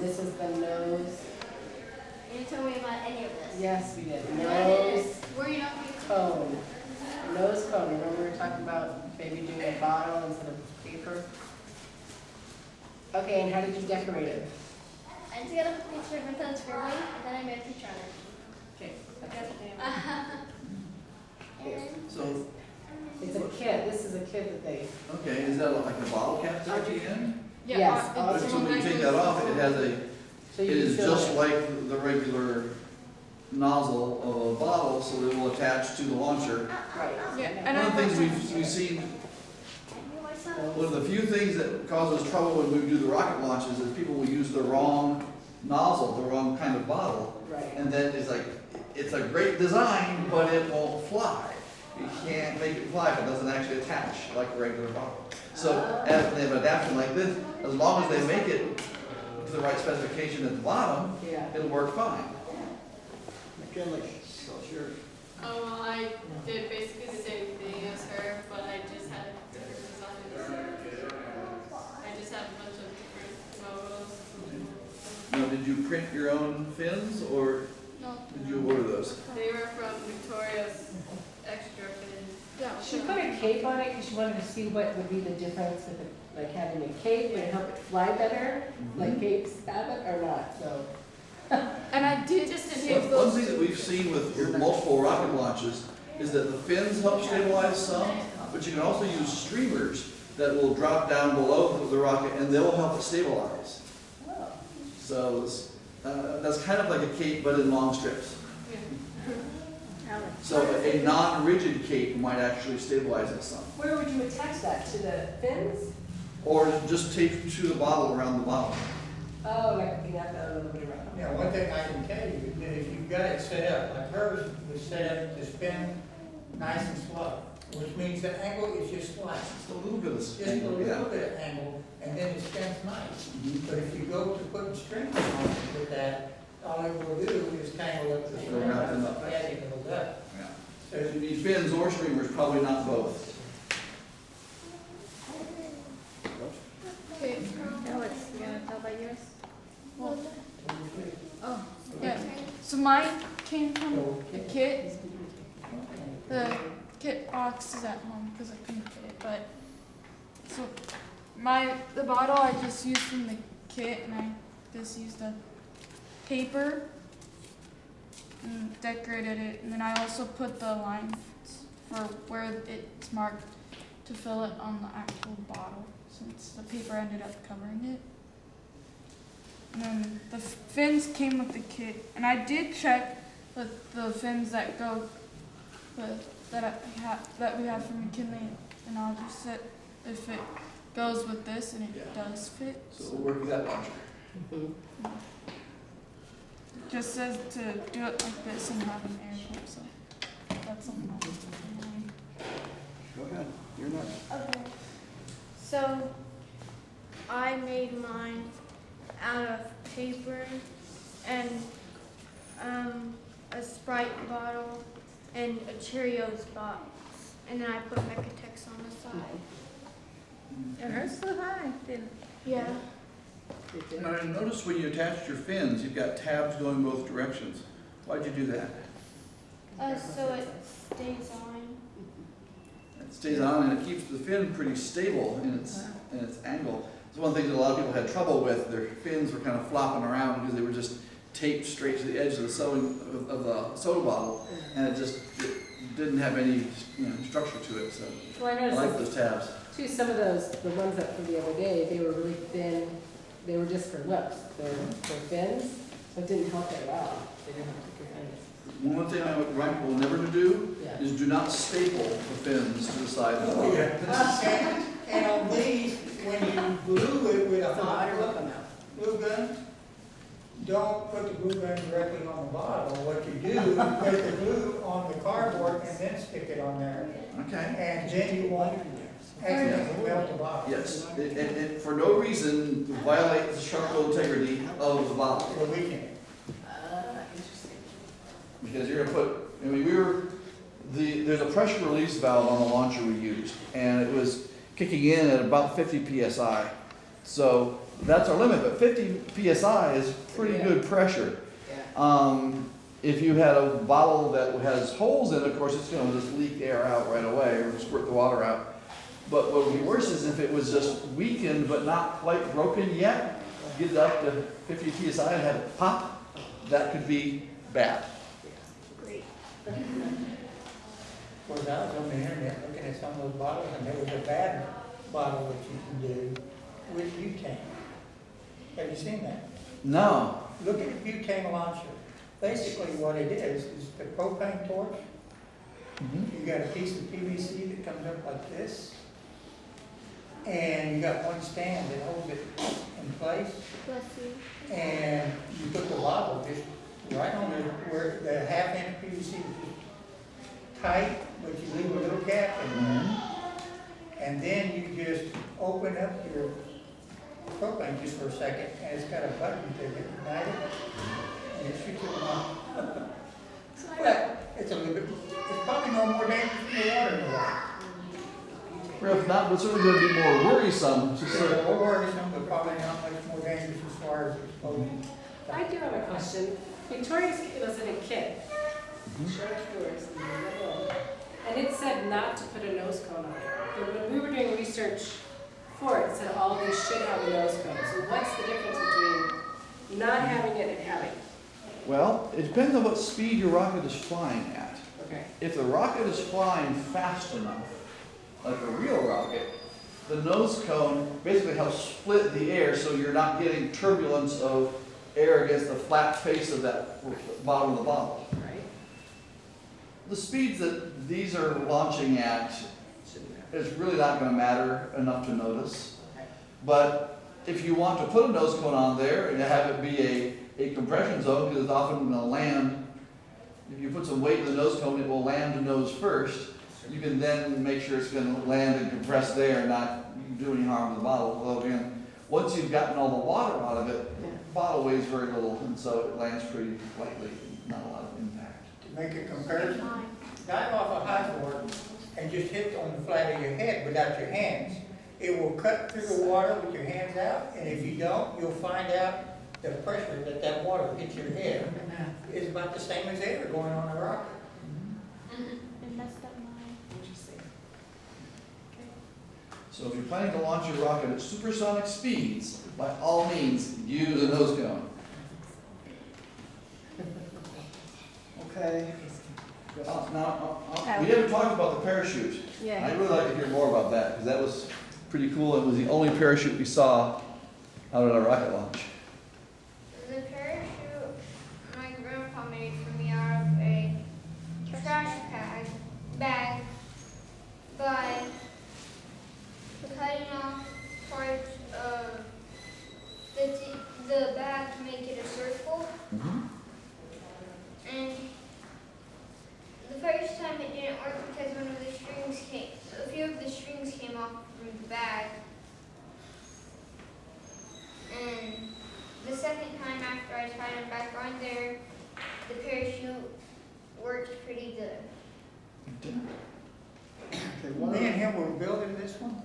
this is the nose. You didn't tell me about any of this. Yes, we did. No, I didn't. Nose Were you not cone. Nose cone. Remember we were talking about maybe doing a bottle instead of paper? Okay, and how did you decorate it? I just got a picture of my scribbling, and then I made a picture on it. Okay. So, It's a kit. This is a kit that they. okay, is that like a bottle cap at the end? Yes. But so when you take that off, it has a, So it you is fill just it. like the regular nozzle of a bottle, so it will attach to the launcher. Right. Yeah, One of the things we've seen, one of the few things that causes trouble when we do the rocket launches is people will use the wrong nozzle, the wrong kind of bottle. Right. And then it's like, it's a great design, but it won't fly. You can't make it fly if it doesn't actually attach like a regular bottle. So as they have an adaptation like this, as long as they make it to the right specification at the bottom, Yeah. it'll work fine. McKinley, so sure. Oh, well, I did basically the same thing as her, but I just had different designs. I just had a bunch of different logos. Now, did you print your own fins or No. did you order those? They were from Victoria's extra fin. Yeah. She put a cape on it because she wanted to see what would be the difference with it, like having a cape, would it help it fly better? Like capes have it or not, so. And I did just One thing that we've seen with multiple rocket launches is that the fins help stabilize some, but you can also use streamers that will drop down below the rocket and they'll help it stabilize. Oh. So that's kind of like a cape but in long strips. So a non-rigid cape might actually stabilize it some. Where would you attach that, to the fins? Or just tape to the bottle around the bottle. Oh, like you have that a little bit around. Yeah, one thing I can tell you, that if you've got it set up, like hers was set up to spin nice and slow, which means the angle is just slight. Just a little bit of Just a angle, little yeah. bit of angle, and then it spins nice. Mhm. But if you go to putting strings on it with that, all it will do is tangle up the It'll wrap them up. Yeah, it will do. Yeah. So You need fins or streamers, probably not both. Okay. Alex, you want to tell about yours? Well, oh, yeah. So mine came from the kit. The kit box is at home because I couldn't get it, but so the bottle I just used from the kit, and I just used a paper and decorated it, and then I also put the lines for where it's marked to fill it on the actual bottle, since the paper ended up covering it. And then the fins came with the kit, and I did check with the fins that go with that we have from McKinley, and I'll just set if it goes with this, and it does fit. So we'll work with that launcher. It just says to do it like this and have an air pump, so that's something I'll do. Go ahead, you're next. Okay. So I made mine out of paper and a Sprite bottle and a Cheerios box, and then I put MECATX on the side. It hurts so high, didn't Yeah. Now, I noticed when you attached your fins, you've got tabs going both directions. Why'd you do that? So it stays on. It stays on and it keeps the fin pretty stable in its angle. It's one thing that a lot of people had trouble with. Their fins were kind of flopping around because they were just taped straight to the edge of the soda bottle, and it didn't have any structure to it. So Well, I I noticed like those tabs. too, some of those, the ones up from the other day, they were really thin. They were just for lips. They're fins, so it didn't help it at all. They didn't have thicker fins. One thing I would remind people never to do Yeah. is do not staple the fins to the side of the bottle. And on these, when you glue it with a So hot water will come out. glue gun, don't put the glue gun directly on the bottle. What you do, is put the glue on the cardboard and then stick it on there. Okay. And then you won't accidentally melt the bottle. Yes, it for no reason violate the structural integrity of the bottle. For the weekend. Interesting. Because you're gonna put, I mean, there's a pressure release valve on the launcher we used, and it was kicking in at about 50 psi. So that's our limit, but 50 PSI is pretty Yeah. good pressure. Yeah. If you had a bottle that has holes in it, of course, it's gonna just leak air out right away or squirt the water out. But what would be worse is if it was just weakened but not quite broken yet, get it up to 50 PSI and have it pop, that could be bad. Great. Of course, I was on the internet looking at some of those bottles, and there was a bad bottle that you can do with butane. Have you seen that? No. Look at a butane launcher. Basically what it is the propane torch. Mhm. You got a piece of PVC that comes up like this, and you got one stand that holds it in place, Bless you. and you put the bottle just right on where the half-inch PVC is just tight, but you leave a little gap in there. And then you just open up your propane just for a second, and it's got a button to ignite it, and it shoots it on. But it's a little bit, it's probably no more dangerous than the water in the water. Well, if not, but certainly gonna be more worrisome. Just It's sort a of- little worrisome, but probably not much more dangerous as far as exposing. I do have a question. Victoria's was in a kit. Show it to yours. And it said not to put a nose cone on it. But when we were doing research for it, it said all these should have a nose cone. So what's the difference between not having it and having it? Well, it depends on what speed your rocket is flying at. Okay. If the rocket is flying fast enough, like a real rocket, the nose cone basically helps split the air so you're not getting turbulence of air against the flat face of that bottom of the bottle. Right? The speeds that these are launching at is really not going to matter enough to notice. Okay. But if you want to put a nose cone on there and have it be a compression zone, because it's often going to land, if you put some weight in the nose cone, it will land the nose first. You can then make sure it's going to land and compress there and not do any harm to the bottle. Although again, once you've gotten all the water out of it, the bottle weighs very little, and so it lands pretty lightly, not a lot of impact. To make a comparison, dive off a high board and just hit on the flat of your head without your hands. It will cut through the water with your hands out, and if you don't, you'll find out the pressure that water hits your head is about the same as air going on a rocket. And messed up mine. Interesting. So if you're planning to launch your rocket at supersonic speeds, by all means, use a nose cone. Okay. We haven't talked about the parachute. Yeah. I'd really like to hear more about that, because that was pretty cool. It was the only parachute we saw out at a rocket launch. The parachute my grandpa made for me out of a trash bag by cutting off parts of the bag to make it a circle. And the first time it didn't work because a few of the strings came off from the bag. And the second time after I tied them back on there, the parachute worked pretty good. Okay, one Me of and him were building this one.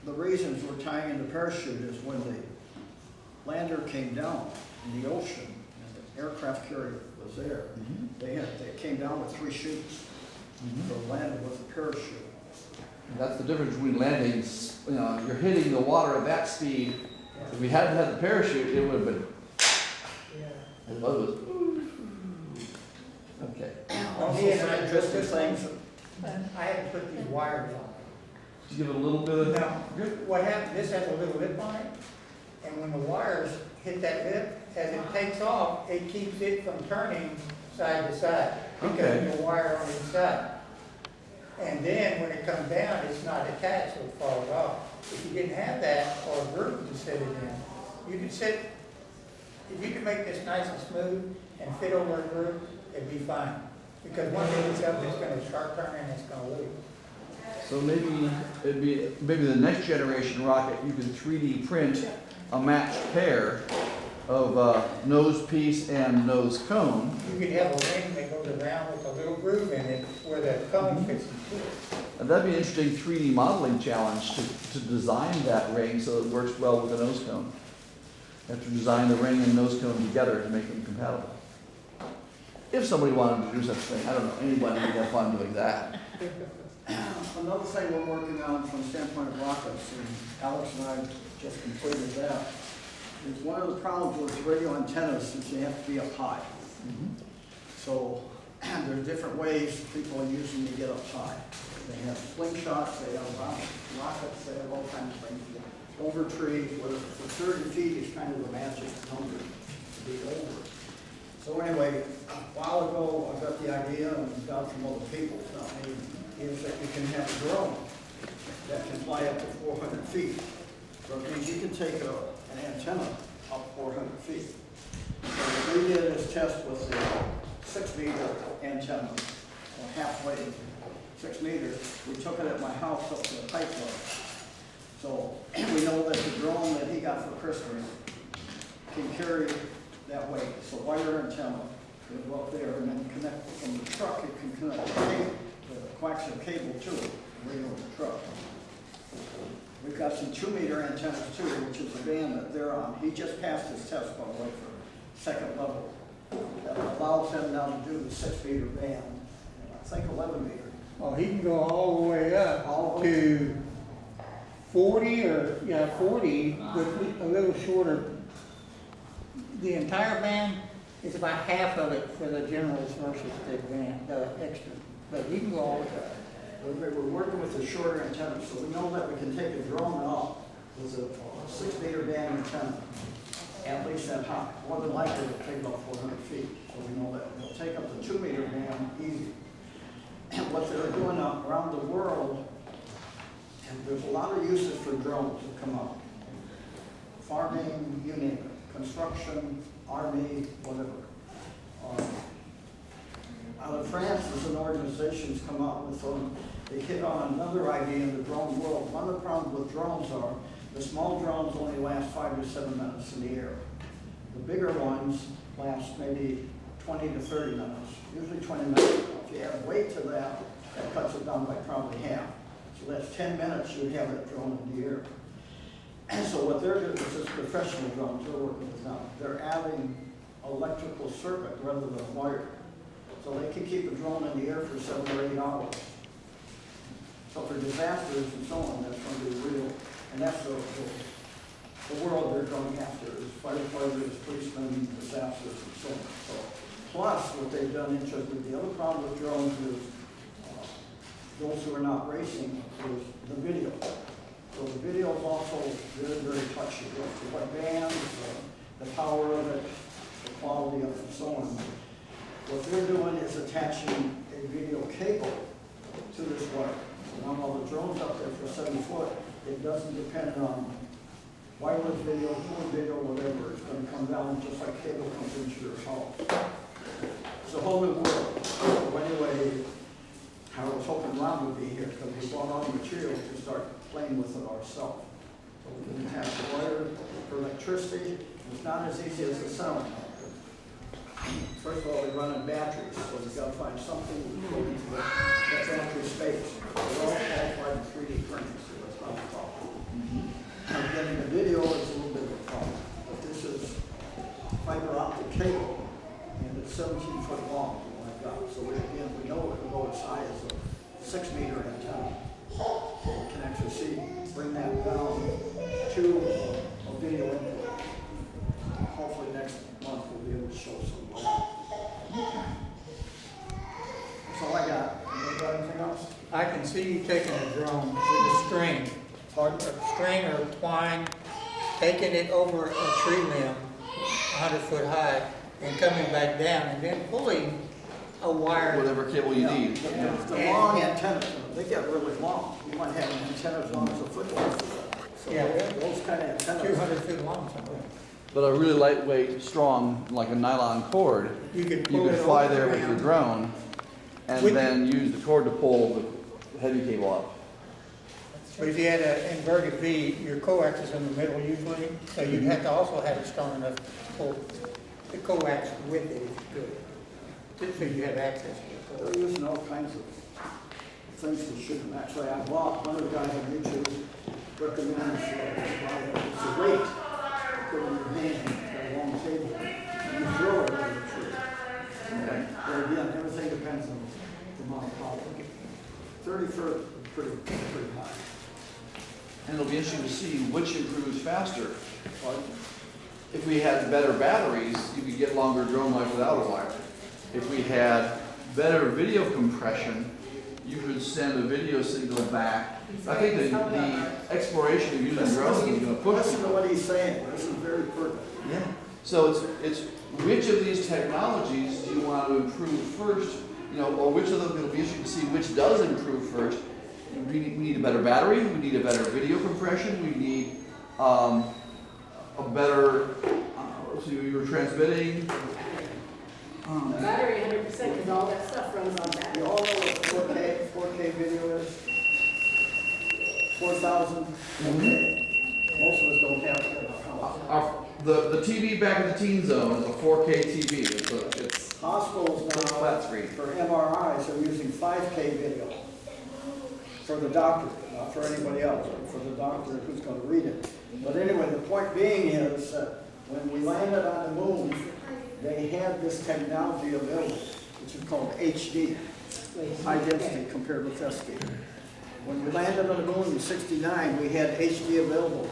the reasons we're tying in the parachute is when the lander came down in the ocean and the aircraft carrier was there, they came down with 3 chutes. So landed with a parachute. That's the difference between landing, you're hitting the water at that speed. If we hadn't had the parachute, it would have been, Yeah. it was. Okay. Also, He and some I interesting built this things. I had to put these wires on. Just give it a little bit of. Now, what happened, this has a little lip on it, and when the wires hit that lip, as it takes off, it keeps it from turning side to side, because Okay. of the wire on each side. And then when it comes down, it's not attached, so it falls off. If you didn't have that, or a groove to set it in, you could set, if you could make this nice and smooth and fit over a groove, it'd be fine. Because once it gets up, it's gonna start turning, and it's gonna lose. So maybe the next generation rocket, you can 3D print a matched pair of nose piece and nose cone. You could have a ring that goes around with a little groove in it where the cone fits into it. And that'd be an interesting 3D modeling challenge to design that ring so it works well with the nose cone. You have to design the ring and nose cone together to make them compatible. If somebody wanted to do such a thing, I don't know, anybody would have fun doing that. Another thing we're working on from the standpoint of rockets, and Alex and I just completed that, is one of the problems with radio antennas is they have to be up high. So there's different ways people are using to get up high. They have slingshots, they have rockets, they have all kinds of things. Over trees, where for 30 feet is kind of the magic number to be over. So anyway, a while ago, I got the idea and got from other people, not me, is that you can have a drone that can fly up to 400 feet. So it means you can take an antenna up 400 feet. So what we did is test with the 6-meter antenna, or halfway, 6 meters. We took it at my house up to the pipeline. So we know that the drone that he got for Christmas can carry that weight. So wire antenna is up there, and then connect from the truck. It can connect the coaxial cable to it, radio to the truck. We've got some 2-meter antennas too, which is the band that they're on. He just passed his test, by the way, for 2nd level. That allows him now to do the 6-meter band, and I think 11-meter. Well, he can go all the way up All the way. to 40 40 with a little shorter. The entire band is about half of it for the generals versus the band, the extra. But he can go all the way up. We're working with the shorter antenna, so we know that we can take a drone up with a 6-meter band antenna, at least that high. More than likely, it'll take about 400 feet. So we know that we'll take up the 2-meter band easy. And what they're doing around the world, and there's a lot of uses for drones that come up. Farming, you name it. Construction, army, whatever. Out of France, there's an organization that's come out with they hit on another idea in the drone world. One of the problems with drones are the small drones only last 5 to 7 minutes in the air. The bigger ones last maybe 20 to 30 minutes, usually 20 minutes. If you add weight to that, that cuts it down by probably half. So that's 10 minutes you'd have that drone in the air. And so what they're doing is this professional drones they're working with now. They're adding electrical circuit rather than wire. So they can keep a drone in the air for 7 or 8 hours. So for disasters and so on, that's going to be real. And that's the world they're going after is firefighters, policemen, disasters, and so on. So, plus, what they've done interestingly, the other problem with drones is those who are not racing is the video. So the video is also very, very touchy. The what bands, the power of it, the quality of it, and so on. What they're doing is attaching a video cable to this wire. So now while the drone's up there for 7 foot, it doesn't depend on wireless video, phone video, whatever. It's going to come down just like cable comes into your house. It's a whole new world. So anyway, I was hoping Ron would be here because we bought all the materials to start playing with it ourselves. So we can attach the wire for electricity. It's not as easy as it sounds. First of all, they run on batteries, so we've got to find something to go into the battery space. They're all qualified in 3D printing, so that's not a problem. Getting the video is a little bit of a problem, but this is fiber optic cable, and it's 17 foot long, like that. So we know it can go as high as a 6-meter antenna. We can actually bring that down to a video input. Hopefully next month we'll be able to show some of that. That's all I got. You got anything else? I can see you taking a drone with a string, or twine, taking it over a tree limb, 100 foot high, and coming back down, and then pulling a wire. Whatever cable you need. The long antennas, they get really long. You might have an antenna as long as a football. So Yeah. those kind of antennas. 200 feet long something. But a really lightweight, strong, like a nylon cord, You could you pull could it fly over there the with your ground. drone and With then use the cord to pull the heavy cable up. But if you had an inverted V, your coax is in the middle usually, so you'd have to also have it strong enough to pull the coax with it if you could. So you have access to the They're coax. using all kinds of things to shoot them. Actually, I bought, one of the guys on YouTube recommends, it's a weight, put in your hand, a long table, and you throw it over the tree. Okay. But again, everything depends on the amount of power. 30 foot is pretty high. And it'll be interesting to see which improves faster. If we had better batteries, you could get longer drone life without a wire. If we had better video compression, you could send a video signal back. I think the exploration of using drones is going to push. Listen to what he's saying. This is very pertinent. Yeah. So it's which of these technologies do you want to improve first? You know, or which of them it'll be interesting to see which does improve first. We need a better battery. We need a better video compression. We need a better. Let's see, we were transmitting. The battery 100% because all that stuff runs on You battery. all know what 4K video is? 4,000. Most of us don't have it in our house. The TV back in the teen zone is a 4K TV. It's Hospitals it's now, flat screen. for MRIs, are using 5K video for the doctor, not for anybody else, but for the doctor who's going to read it. But anyway, the point being is that when we landed on the moon, they had this technology available, which is called HD, high density compared with SD. When we landed on the moon in '69, we had HD available